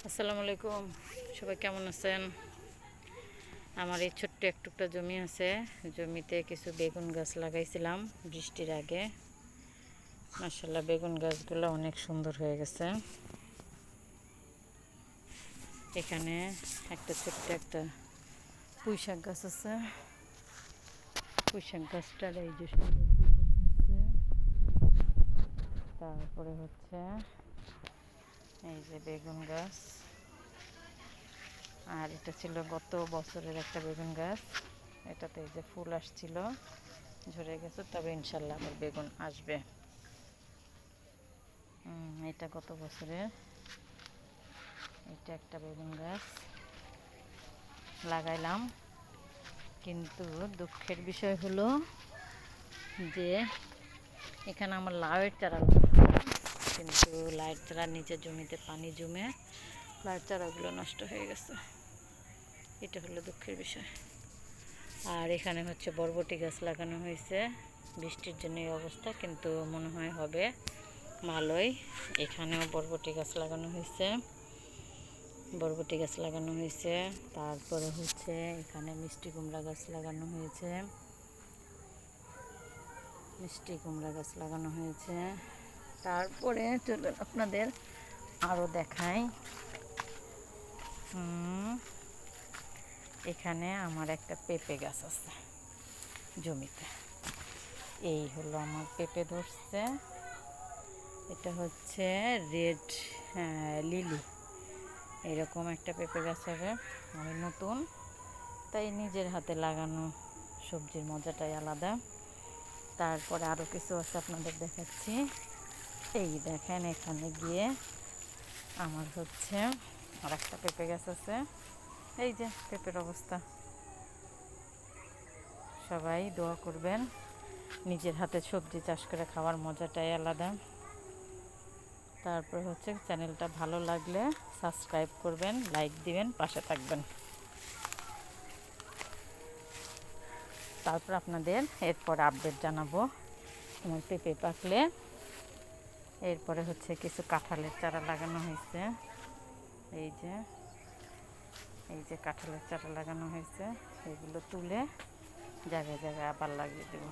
আসসালামু আলাইকুম, সবাই কেমন আছেন? আমার এই ছোট্ট একটুকটা জমি আছে, জমিতে কিছু বেগুন গাছ লাগাইছিলাম বৃষ্টির আগে। মাশাআল্লাহ বেগুন গাছগুলো অনেক সুন্দর হয়ে গেছে। এখানে একটা ছোট্ট একটা পুঁই শাক গাছ আছে। পুঁই শাক গাছটার এই যে সুন্দর পুঁই শাক হচ্ছে। তারপরে হচ্ছে এই যে বেগুন গাছ, আর এটা ছিল গত বছরের একটা বেগুন গাছ। এটাতে এই যে ফুল আসছিল, ঝরে গেছে, তবে ইনশাল্লাহ আবার বেগুন আসবে। এটা গত বছরের, এটা একটা বেগুন গাছ লাগাইলাম। কিন্তু দুঃখের বিষয় হলো যে এখানে আমার লাউয়ের চারা কিন্তু লাউয়ের চারা নিচে জমিতে পানি জমে লাউয়ের চারাগুলো নষ্ট হয়ে গেছে। এটা হলো দুঃখের বিষয়। আর এখানে হচ্ছে বরবটি গাছ লাগানো হয়েছে, বৃষ্টির জন্য এই অবস্থা, কিন্তু মনে হয় হবে ভালোই। এখানেও বরবটি গাছ লাগানো হয়েছে, বরবটি গাছ লাগানো হয়েছে। তারপরে হচ্ছে এখানে মিষ্টি কুমড়া গাছ লাগানো হয়েছে, মিষ্টি কুমড়া গাছ লাগানো হয়েছে। তারপরে চলুন আপনাদের আরও দেখাই। এখানে আমার একটা পেঁপে গাছ আছে জমিতে। এই হলো আমার পেঁপে ধরছে। এটা হচ্ছে রেড লিলি, এরকম একটা পেঁপে গাছ হবে। আমি নতুন, তাই নিজের হাতে লাগানো সবজির মজাটাই আলাদা। তারপরে আরও কিছু আছে, আপনাদের দেখাচ্ছি। এই দেখেন, এখানে গিয়ে আমার হচ্ছে আর একটা পেঁপে গাছ আছে। এই যে পেঁপের অবস্থা। সবাই দোয়া করবেন, নিজের হাতে সবজি চাষ করে খাওয়ার মজাটাই আলাদা। তারপর হচ্ছে চ্যানেলটা ভালো লাগলে সাবস্ক্রাইব করবেন, লাইক দিবেন, পাশে থাকবেন। তারপর আপনাদের এরপর আপডেট জানাবো আমার পেঁপে পাকলে। এরপরে হচ্ছে কিছু কাঁঠালের চারা লাগানো হয়েছে। এই যে কাঁঠালের চারা লাগানো হয়েছে, এগুলো তুলে জায়গায় জায়গায় আবার লাগিয়ে দেবো।